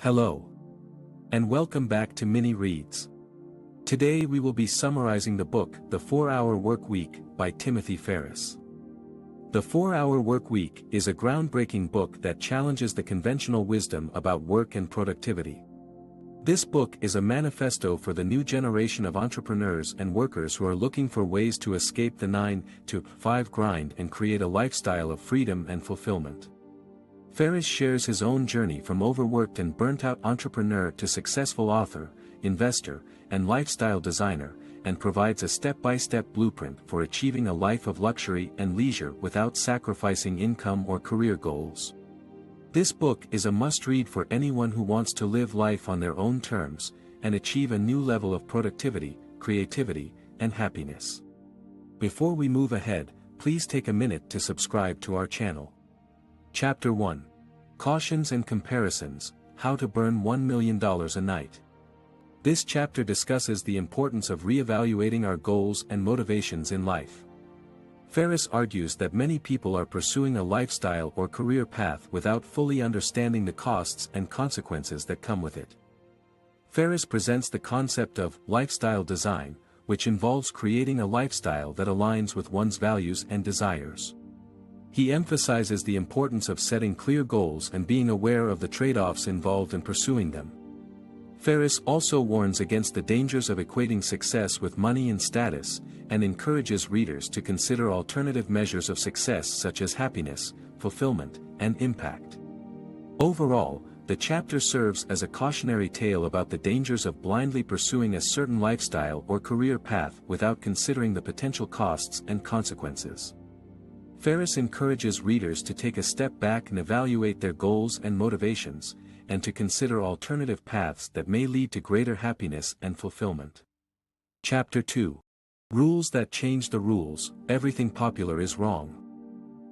Hello. And welcome back to Mini Reads. Today we will be summarizing the book The 4-Hour Workweek by Timothy Ferriss. The 4-Hour Workweek is a groundbreaking book that challenges the conventional wisdom about work and productivity. This book is a manifesto for the new generation of entrepreneurs and workers who are looking for ways to escape the 9-to-5 grind and create a lifestyle of freedom and fulfillment. Ferriss shares his own journey from overworked and burnt-out entrepreneur to successful author, investor, and lifestyle designer, and provides a step-by-step blueprint for achieving a life of luxury and leisure without sacrificing income or career goals. This book is a must-read for anyone who wants to live life on their own terms, and achieve a new level of productivity, creativity, and happiness. Before we move ahead, please take a minute to subscribe to our channel. Chapter 1. Cautions and Comparisons, How to Burn $1 Million a Night. This chapter discusses the importance of reevaluating our goals and motivations in life. Ferriss argues that many people are pursuing a lifestyle or career path without fully understanding the costs and consequences that come with it. Ferriss presents the concept of lifestyle design, which involves creating a lifestyle that aligns with one's values and desires. He emphasizes the importance of setting clear goals and being aware of the trade-offs involved in pursuing them. Ferriss also warns against the dangers of equating success with money and status, and encourages readers to consider alternative measures of success such as happiness, fulfillment, and impact. Overall, the chapter serves as a cautionary tale about the dangers of blindly pursuing a certain lifestyle or career path without considering the potential costs and consequences. Ferriss encourages readers to take a step back and evaluate their goals and motivations, and to consider alternative paths that may lead to greater happiness and fulfillment. Chapter 2. Rules That Change the Rules, Everything Popular is Wrong.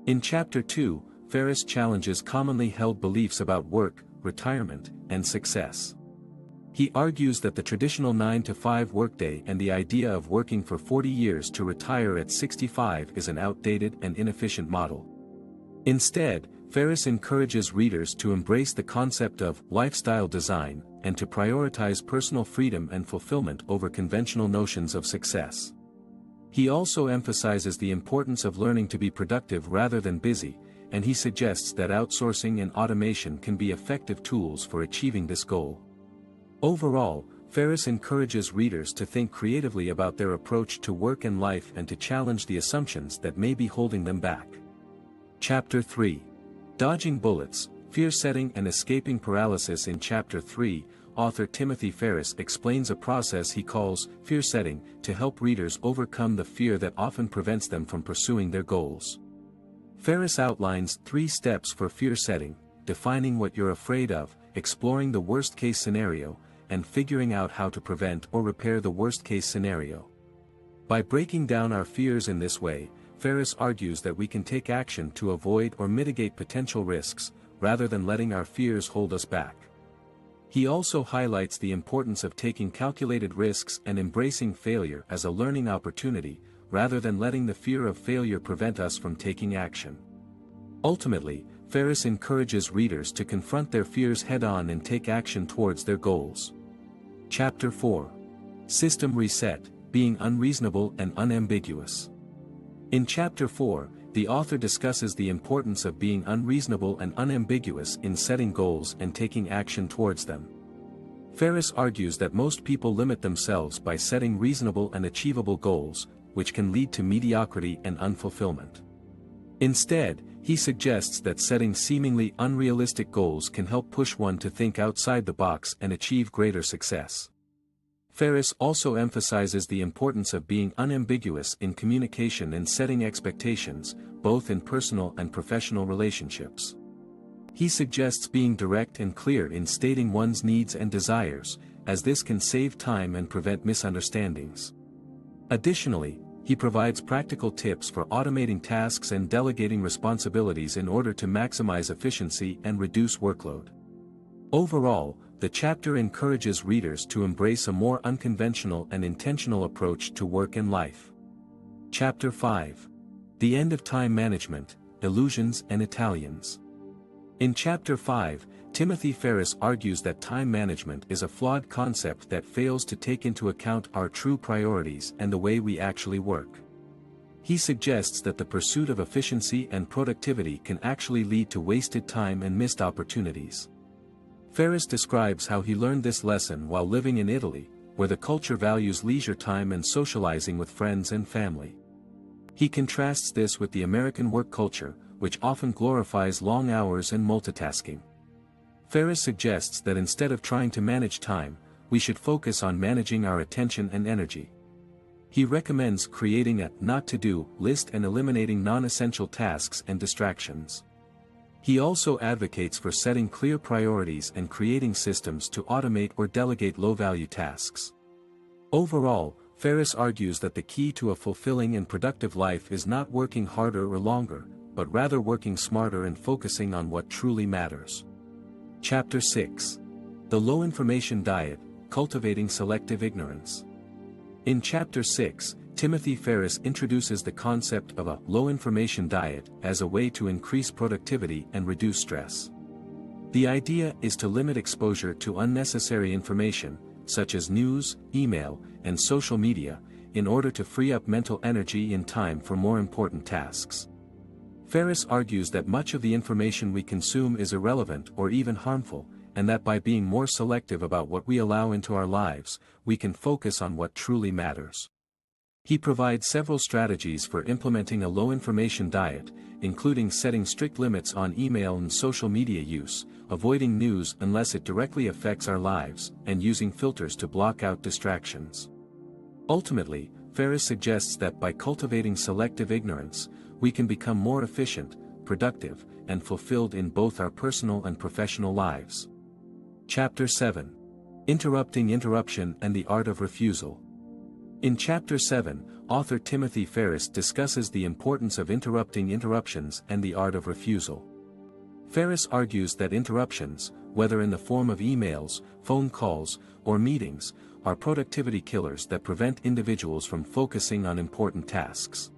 In Chapter 2, Ferriss challenges commonly held beliefs about work, retirement, and success. He argues that the traditional 9-to-5 workday and the idea of working for 40 years to retire at 65 is an outdated and inefficient model. Instead, Ferriss encourages readers to embrace the concept of lifestyle design and to prioritize personal freedom and fulfillment over conventional notions of success. He also emphasizes the importance of learning to be productive rather than busy, and he suggests that outsourcing and automation can be effective tools for achieving this goal. Overall, Ferriss encourages readers to think creatively about their approach to work and life and to challenge the assumptions that may be holding them back. Chapter 3. Dodging Bullets, Fear Setting and Escaping Paralysis. In Chapter 3, author Timothy Ferriss explains a process he calls fear setting to help readers overcome the fear that often prevents them from pursuing their goals. Ferriss outlines 3 steps for fear setting: defining what you're afraid of, exploring the worst-case scenario, and figuring out how to prevent or repair the worst-case scenario. By breaking down our fears in this way, Ferriss argues that we can take action to avoid or mitigate potential risks, rather than letting our fears hold us back. He also highlights the importance of taking calculated risks and embracing failure as a learning opportunity, rather than letting the fear of failure prevent us from taking action. Ultimately, Ferriss encourages readers to confront their fears head-on and take action towards their goals. Chapter 4. System Reset, Being Unreasonable and Unambiguous. In Chapter 4, the author discusses the importance of being unreasonable and unambiguous in setting goals and taking action towards them. Ferriss argues that most people limit themselves by setting reasonable and achievable goals, which can lead to mediocrity and unfulfillment. Instead, he suggests that setting seemingly unrealistic goals can help push one to think outside the box and achieve greater success. Ferriss also emphasizes the importance of being unambiguous in communication and setting expectations, both in personal and professional relationships. He suggests being direct and clear in stating one's needs and desires, as this can save time and prevent misunderstandings. Additionally, he provides practical tips for automating tasks and delegating responsibilities in order to maximize efficiency and reduce workload. Overall, the chapter encourages readers to embrace a more unconventional and intentional approach to work and life. Chapter 5. The End of Time Management, Illusions and Italians. In Chapter 5, Timothy Ferriss argues that time management is a flawed concept that fails to take into account our true priorities and the way we actually work. He suggests that the pursuit of efficiency and productivity can actually lead to wasted time and missed opportunities. Ferriss describes how he learned this lesson while living in Italy, where the culture values leisure time and socializing with friends and family. He contrasts this with the American work culture, which often glorifies long hours and multitasking. Ferriss suggests that instead of trying to manage time, we should focus on managing our attention and energy. He recommends creating a not-to-do list and eliminating non-essential tasks and distractions. He also advocates for setting clear priorities and creating systems to automate or delegate low-value tasks. Overall, Ferriss argues that the key to a fulfilling and productive life is not working harder or longer, but rather working smarter and focusing on what truly matters. Chapter 6. The Low Information Diet, Cultivating Selective Ignorance. In Chapter 6, Timothy Ferriss introduces the concept of a low-information diet as a way to increase productivity and reduce stress. The idea is to limit exposure to unnecessary information, such as news, email, and social media, in order to free up mental energy and time for more important tasks. Ferriss argues that much of the information we consume is irrelevant or even harmful, and that by being more selective about what we allow into our lives, we can focus on what truly matters. He provides several strategies for implementing a low-information diet, including setting strict limits on email and social media use, avoiding news unless it directly affects our lives, and using filters to block out distractions. Ultimately, Ferriss suggests that by cultivating selective ignorance, we can become more efficient, productive, and fulfilled in both our personal and professional lives. Chapter 7. Interrupting Interruption and the Art of Refusal. In Chapter 7, author Timothy Ferriss discusses the importance of interrupting interruptions and the art of refusal. Ferriss argues that interruptions, whether in the form of emails, phone calls, or meetings, are productivity killers that prevent individuals from focusing on important tasks.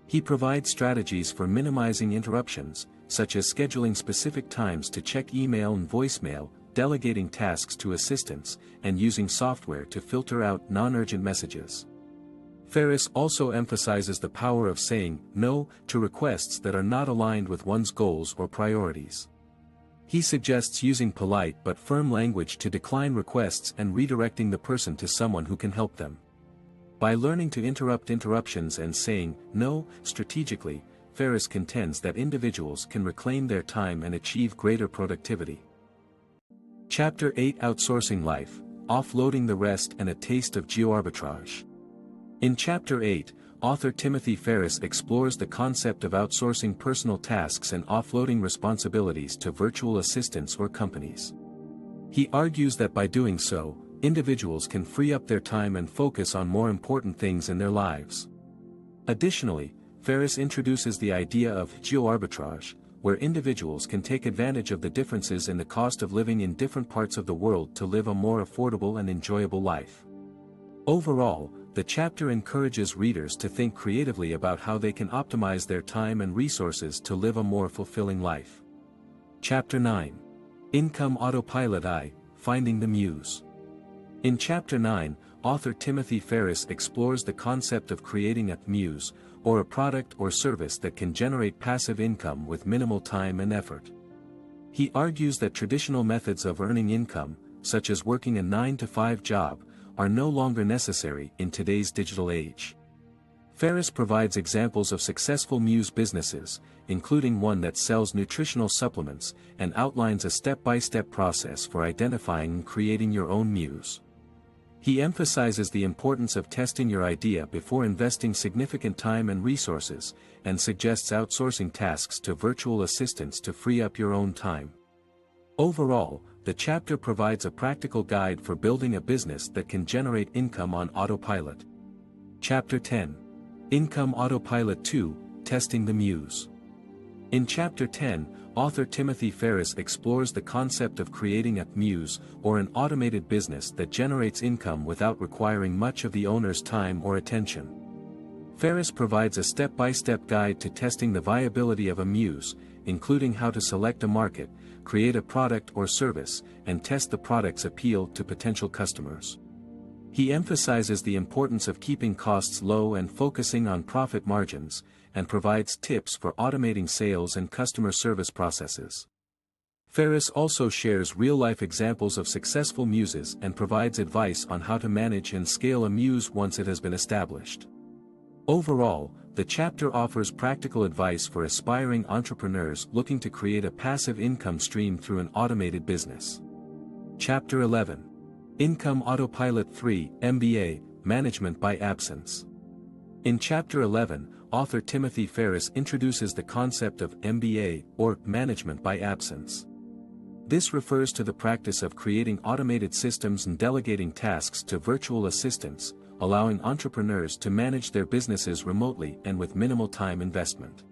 He provides strategies for minimizing interruptions, such as scheduling specific times to check email and voicemail, delegating tasks to assistants, and using software to filter out non-urgent messages. Ferriss also emphasizes the power of saying no to requests that are not aligned with one's goals or priorities. He suggests using polite but firm language to decline requests and redirecting the person to someone who can help them. By learning to interrupt interruptions and saying no strategically, Ferriss contends that individuals can reclaim their time and achieve greater productivity. Chapter 8 Outsourcing Life, Offloading the Rest and a Taste of Geo-arbitrage. In Chapter 8, author Timothy Ferriss explores the concept of outsourcing personal tasks and offloading responsibilities to virtual assistants or companies. He argues that by doing so, individuals can free up their time and focus on more important things in their lives. Additionally, Ferriss introduces the idea of geo-arbitrage, where individuals can take advantage of the differences in the cost of living in different parts of the world to live a more affordable and enjoyable life. Overall, the chapter encourages readers to think creatively about how they can optimize their time and resources to live a more fulfilling life. Chapter 9. Income Autopilot, Finding the Muse. In Chapter 9, author Timothy Ferriss explores the concept of creating a muse, or a product or service that can generate passive income with minimal time and effort. He argues that traditional methods of earning income, such as working a 9-to-5 job, are no longer necessary in today's digital age. Ferriss provides examples of successful Muse businesses, including one that sells nutritional supplements, and outlines a step-by-step process for identifying and creating your own Muse. He emphasizes the importance of testing your idea before investing significant time and resources, and suggests outsourcing tasks to virtual assistants to free up your own time. Overall, the chapter provides a practical guide for building a business that can generate income on autopilot. Chapter 10. Income Autopilot 2, Testing the Muse. In Chapter 10, author Timothy Ferriss explores the concept of creating a muse, or an automated business that generates income without requiring much of the owner's time or attention. Ferriss provides a step-by-step guide to testing the viability of a Muse, including how to select a market, create a product or service, and test the product's appeal to potential customers. He emphasizes the importance of keeping costs low and focusing on profit margins, and provides tips for automating sales and customer service processes. Ferriss also shares real-life examples of successful Muses and provides advice on how to manage and scale a Muse once it has been established. Overall, the chapter offers practical advice for aspiring entrepreneurs looking to create a passive income stream through an automated business. Chapter 11. Income Autopilot 3, MBA, Management by Absence. In Chapter 11, author Timothy Ferriss introduces the concept of MBA, or Management by Absence. This refers to the practice of creating automated systems and delegating tasks to virtual assistants, allowing entrepreneurs to manage their businesses remotely and with minimal time investment.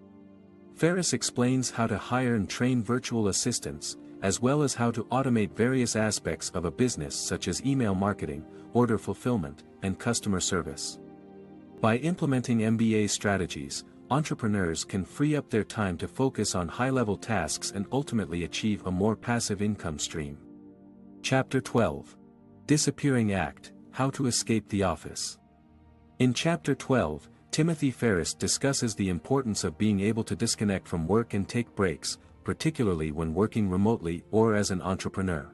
Ferriss explains how to hire and train virtual assistants, as well as how to automate various aspects of a business such as email marketing, order fulfillment, and customer service. By implementing MBA strategies, entrepreneurs can free up their time to focus on high-level tasks and ultimately achieve a more passive income stream. Chapter 12. Disappearing Act, How to Escape the Office. In Chapter 12, Timothy Ferriss discusses the importance of being able to disconnect from work and take breaks, particularly when working remotely or as an entrepreneur.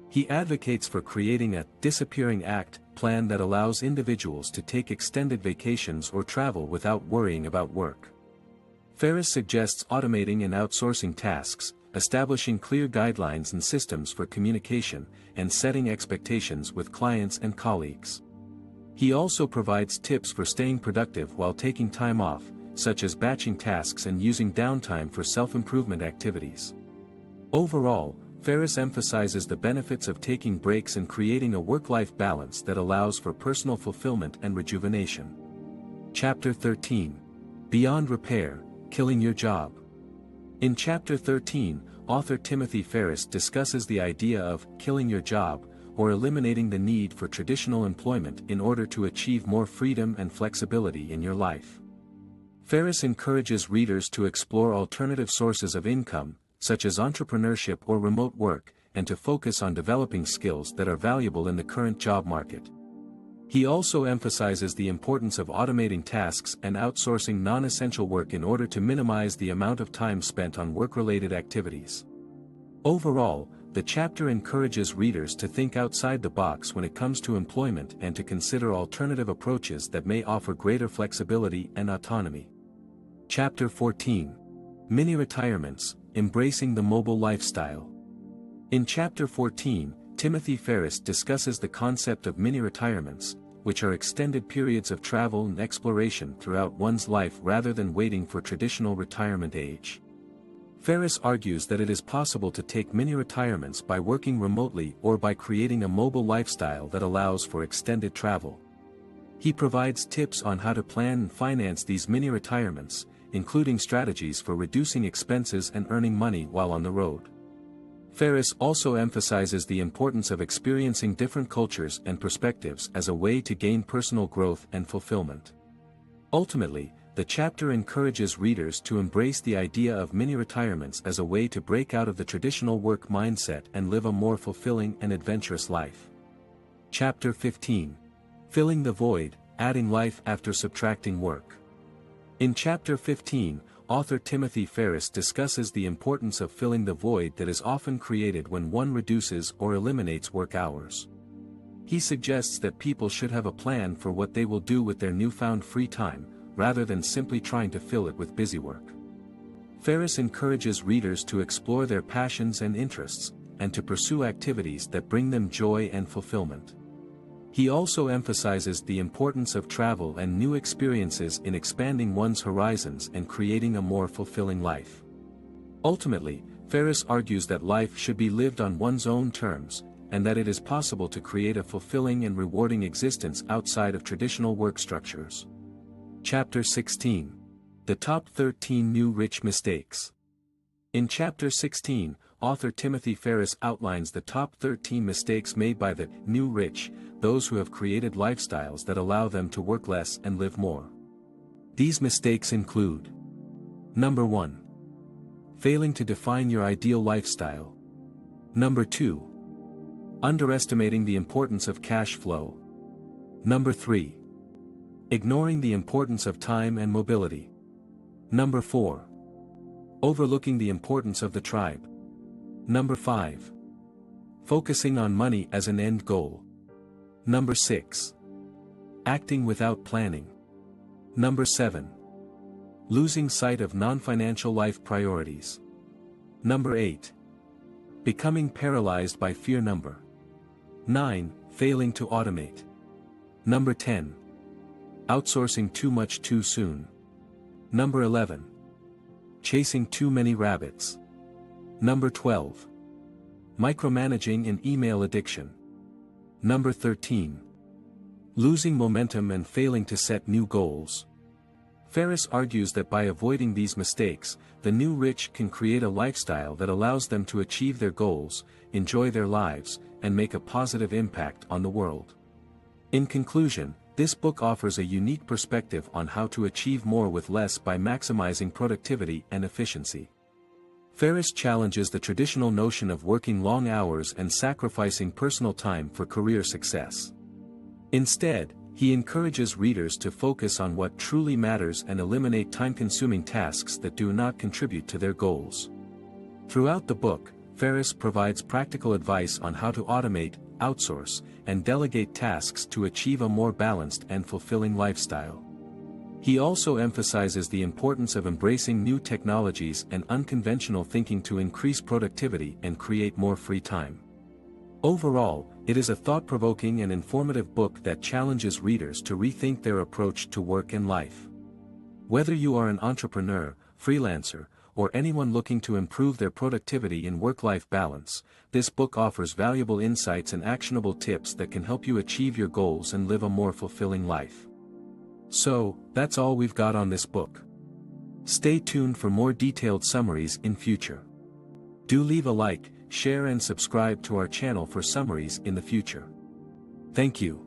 He advocates for creating a disappearing act plan that allows individuals to take extended vacations or travel without worrying about work. Ferriss suggests automating and outsourcing tasks, establishing clear guidelines and systems for communication, and setting expectations with clients and colleagues. He also provides tips for staying productive while taking time off, such as batching tasks and using downtime for self-improvement activities. Overall, Ferriss emphasizes the benefits of taking breaks and creating a work-life balance that allows for personal fulfillment and rejuvenation. Chapter 13. Beyond Repair, Killing Your Job. In Chapter 13, author Timothy Ferriss discusses the idea of killing your job, or eliminating the need for traditional employment in order to achieve more freedom and flexibility in your life. Ferriss encourages readers to explore alternative sources of income, such as entrepreneurship or remote work, and to focus on developing skills that are valuable in the current job market. He also emphasizes the importance of automating tasks and outsourcing non-essential work in order to minimize the amount of time spent on work-related activities. Overall, the chapter encourages readers to think outside the box when it comes to employment and to consider alternative approaches that may offer greater flexibility and autonomy. Chapter 14. Mini-retirements, Embracing the Mobile Lifestyle. In Chapter 14, Timothy Ferriss discusses the concept of mini-retirements, which are extended periods of travel and exploration throughout one's life rather than waiting for traditional retirement age. Ferriss argues that it is possible to take mini-retirements by working remotely or by creating a mobile lifestyle that allows for extended travel. He provides tips on how to plan and finance these mini-retirements, including strategies for reducing expenses and earning money while on the road. Ferriss also emphasizes the importance of experiencing different cultures and perspectives as a way to gain personal growth and fulfillment. Ultimately, the chapter encourages readers to embrace the idea of mini-retirements as a way to break out of the traditional work mindset and live a more fulfilling and adventurous life. Chapter 15. Filling the Void, Adding Life After Subtracting Work. In Chapter 15, author Timothy Ferriss discusses the importance of filling the void that is often created when one reduces or eliminates work hours. He suggests that people should have a plan for what they will do with their newfound free time, rather than simply trying to fill it with busy work. Ferriss encourages readers to explore their passions and interests, and to pursue activities that bring them joy and fulfillment. He also emphasizes the importance of travel and new experiences in expanding one's horizons and creating a more fulfilling life. Ultimately, Ferriss argues that life should be lived on one's own terms, and that it is possible to create a fulfilling and rewarding existence outside of traditional work structures. Chapter 16. The Top 13 New Rich Mistakes. In Chapter 16, author Timothy Ferriss outlines the top 13 mistakes made by the new rich, those who have created lifestyles that allow them to work less and live more. These mistakes include: Number 1. Failing to define your ideal lifestyle. Number 2. Underestimating the importance of cash flow. Number 3. Ignoring the importance of time and mobility. Number 4. Overlooking the importance of the tribe. Number 5. Focusing on money as an end goal. Number 6. Acting without planning. Number 7. Losing sight of non-financial life priorities. Number 8. Becoming paralyzed by fear. Number 9. Failing to automate. Number 10. Outsourcing too much too soon. Number 11. Chasing too many rabbits. Number 12. Micromanaging and email addiction. Number 13. Losing momentum and failing to set new goals. Ferriss argues that by avoiding these mistakes, the new rich can create a lifestyle that allows them to achieve their goals, enjoy their lives, and make a positive impact on the world. In conclusion, this book offers a unique perspective on how to achieve more with less by maximizing productivity and efficiency. Ferriss challenges the traditional notion of working long hours and sacrificing personal time for career success. Instead, he encourages readers to focus on what truly matters and eliminate time-consuming tasks that do not contribute to their goals. Throughout the book, Ferriss provides practical advice on how to automate, outsource, and delegate tasks to achieve a more balanced and fulfilling lifestyle. He also emphasizes the importance of embracing new technologies and unconventional thinking to increase productivity and create more free time. Overall, it is a thought-provoking and informative book that challenges readers to rethink their approach to work and life. Whether you are an entrepreneur, freelancer, or anyone looking to improve their productivity and work-life balance, this book offers valuable insights and actionable tips that can help you achieve your goals and live a more fulfilling life. So, that's all we've got on this book. Stay tuned for more detailed summaries in future. Do leave a like, share and subscribe to our channel for summaries in the future. Thank you.